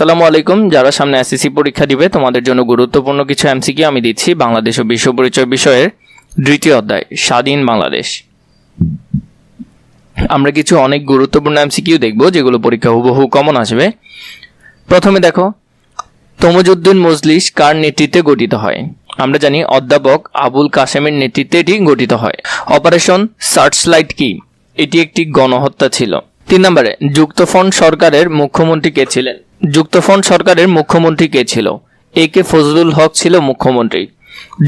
আসসালামু আলাইকুম। যারা সামনে এসএসসি পরীক্ষা দিবে তোমাদের জন্য গুরুত্বপূর্ণ কিছু এমসিকিউ আমি দিচ্ছি বাংলাদেশ ও বিশ্ব পরিচয় বিষয়ের দ্বিতীয় অধ্যায় স্বাধীন বাংলাদেশ। আমরা কিছু অনেক গুরুত্বপূর্ণ এমসিকিউ দেখব যেগুলো পরীক্ষা হুবহু কমন আসবে। প্রথমে দেখো, তমুজউদ্দিন মজলিস কার নেতৃত্বে গঠিত হয়? আমরা জানি অধ্যাপক আবুল কাসেমের নেতৃত্বে এটি গঠিত হয়। অপারেশন সার্চলাইট কি? এটি একটি গণহত্যা ছিল। 3 নম্বরে, যুক্তফ্রন্ট সরকারের মুখ্যমন্ত্রী কে ছিলেন? যুক্তফ্রন্ট সরকারের মুখ্যমন্ত্রী কে ছিল? এ কে ফজলুল হক ছিল মুখ্যমন্ত্রী।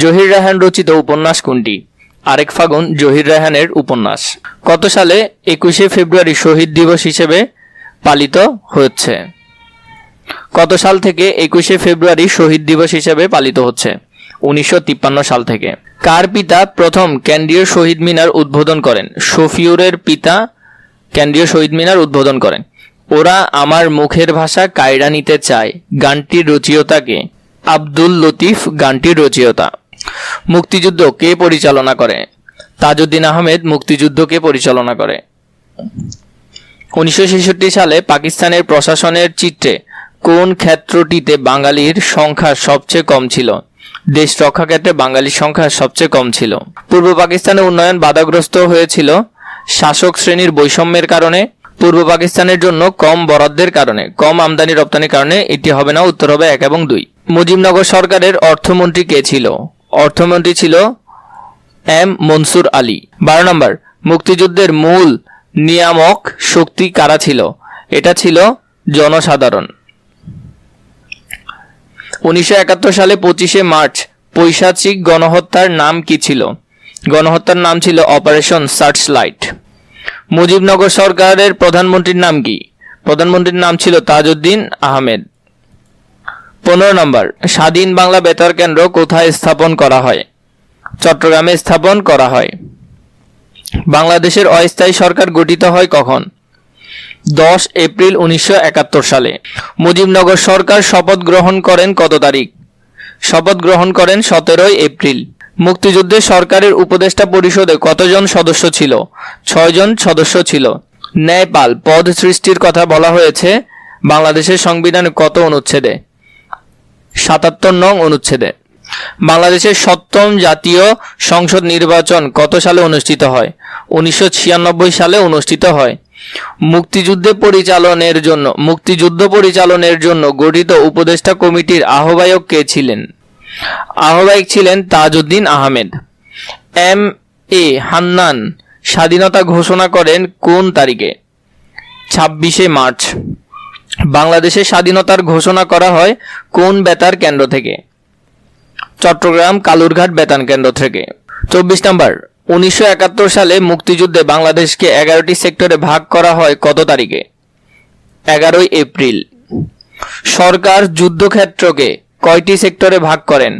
জহির রায়হান রচিত উপন্যাস কোনটি? আরেক ফাগুন জহির রায়হানের উপন্যাস। কত সালে 21শে ফেব্রুয়ারি শহীদ দিবস হিসেবে পালিত হচ্ছে? কত সাল থেকে 21শে ফেব্রুয়ারি শহীদ দিবস হিসেবে পালিত হচ্ছে? 1953 সাল থেকে। কার পিতা প্রথম কেন্দ্রীয় শহীদ মিনার উদ্বোধন করেন? শফিউরের পিতা কেন্দ্রীয় শহীদ মিনার উদ্বোধন করেন। ওরা আমার মুখের ভাষা কায়রা নিতে চায় গানটির রচয়িতা কে? আব্দুল লতিফ গানটির রচয়িতা। মুক্তিযুদ্ধ কে পরিচালনা করে? তাজউদ্দিন আহমেদ মুক্তিযুদ্ধকে পরিচালনা করে। 1966 সালে পাকিস্তানের প্রশাসনের চিত্রে কোন ক্ষেত্রটিতে বাঙালির সংখ্যা সবচেয়ে কম ছিল? দেশ রক্ষা ক্ষেত্রে বাঙালির সংখ্যা সবচেয়ে কম ছিল। পূর্ব পাকিস্তানের উন্নয়ন বাধাগ্রস্ত হয়েছিল শাসক শ্রেণীর বৈষম্যের কারণে, পূর্ব পাকিস্তানের জন্য কম বরাদ্দের কারণে, কম আমদানি রপ্তানির কারণে। এটি হবে না, উত্তর হবে 1 এবং 2। মুজিবনগর সরকারের অর্থমন্ত্রী কে ছিল? অর্থমন্ত্রী ছিল এম মনসুর আলী। 12 নম্বর, মুক্তিযুদ্ধের মূল নিয়ামক শক্তি কারা ছিল? এটা ছিল জনসাধারণ। 1971 সালে 25শে মার্চ পৈশাচিক গণহত্যার নাম কি ছিল? গণহত্যার নাম ছিল অপারেশন সার্চলাইট। মুজিবনগর সরকারের প্রধানমন্ত্রীর নাম কি? প্রধানমন্ত্রীর নাম ছিল তাজউদ্দিন আহমেদ। 15 নম্বর, স্বাধীন বাংলা বেতার কেন্দ্র কোথায় স্থাপন করা হয়? চট্টগ্রামে স্থাপন করা হয়। বাংলাদেশের অস্থায়ী সরকার গঠিত হয় কখন? 10 এপ্রিল 1971 সালে। মুজিবনগর সরকার শপথ গ্রহণ করেন কত তারিখ? শপথ গ্রহণ করেন 17 এপ্রিল। মুক্তিযুদ্ধে সরকারের উপদেষ্টা পরিষদে কতজন সদস্য ছিল? 6 জন সদস্য ছিল। ন্যায়পাল পদ সৃষ্টির কথা বলা হয়েছে বাংলাদেশের সংবিধানে কত অনুচ্ছেদে? 77 নং অনুচ্ছেদে। বাংলাদেশের 7ম জাতীয় সংসদ নির্বাচন কত সালে অনুষ্ঠিত হয়? 1996 সালে অনুষ্ঠিত হয়। মুক্তিযুদ্ধ পরিচালনের জন্য গঠিত উপদেষ্টা কমিটির আহ্বায়ক কে ছিলেন? আহ্বায়ক ছিলেন তাজউদ্দিন আহমেদ। এম এ হান্নান স্বাধীনতা ঘোষণা করেন কোন তারিখে? 26শে মার্চ। বাংলাদেশের স্বাধীনতার ঘোষণা করা হয় কোন বেতার কেন্দ্র থেকে? চট্টগ্রাম কালুরঘাট বেতার কেন্দ্র থেকে। 24 নম্বর, 1971 সালে মুক্তিযুদ্ধে বাংলাদেশকে 11টি সেক্টরে ভাগ করা হয় কত তারিখে? 11 এপ্রিল। সরকার যুদ্ধক্ষেত্রকে কয়টি সেক্টরে ভাগ করেন?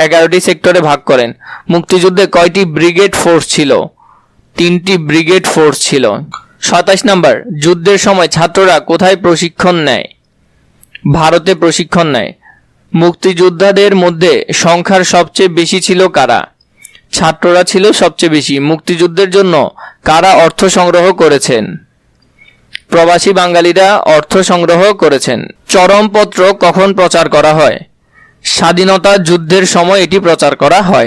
11টি সেক্টরে ভাগ করেন। মুক্তিযুদ্ধে কয়টি ব্রিগেড ফোর্স ছিল? 3টি ব্রিগেড ফোর্স ছিল। 27 নম্বর, যুদ্ধের সময় ছাত্ররা কোথায় প্রশিক্ষণ নেয়? ভারতে প্রশিক্ষণ নেয়। মুক্তিযোদ্ধাদের মধ্যে সংখ্যার সবচেয়ে বেশি ছিল কারা? ছাত্ররা ছিল সবচেয়ে বেশি। মুক্তিযুদ্ধের জন্য কারা অর্থ সংগ্রহ করেছেন? প্রবাসী বাঙালিরা অর্থ সংগ্রহ করেছেন। চরমপত্র কখন প্রচার করা হয়? স্বাধীনতা যুদ্ধের সময় এটি প্রচার করা হয়।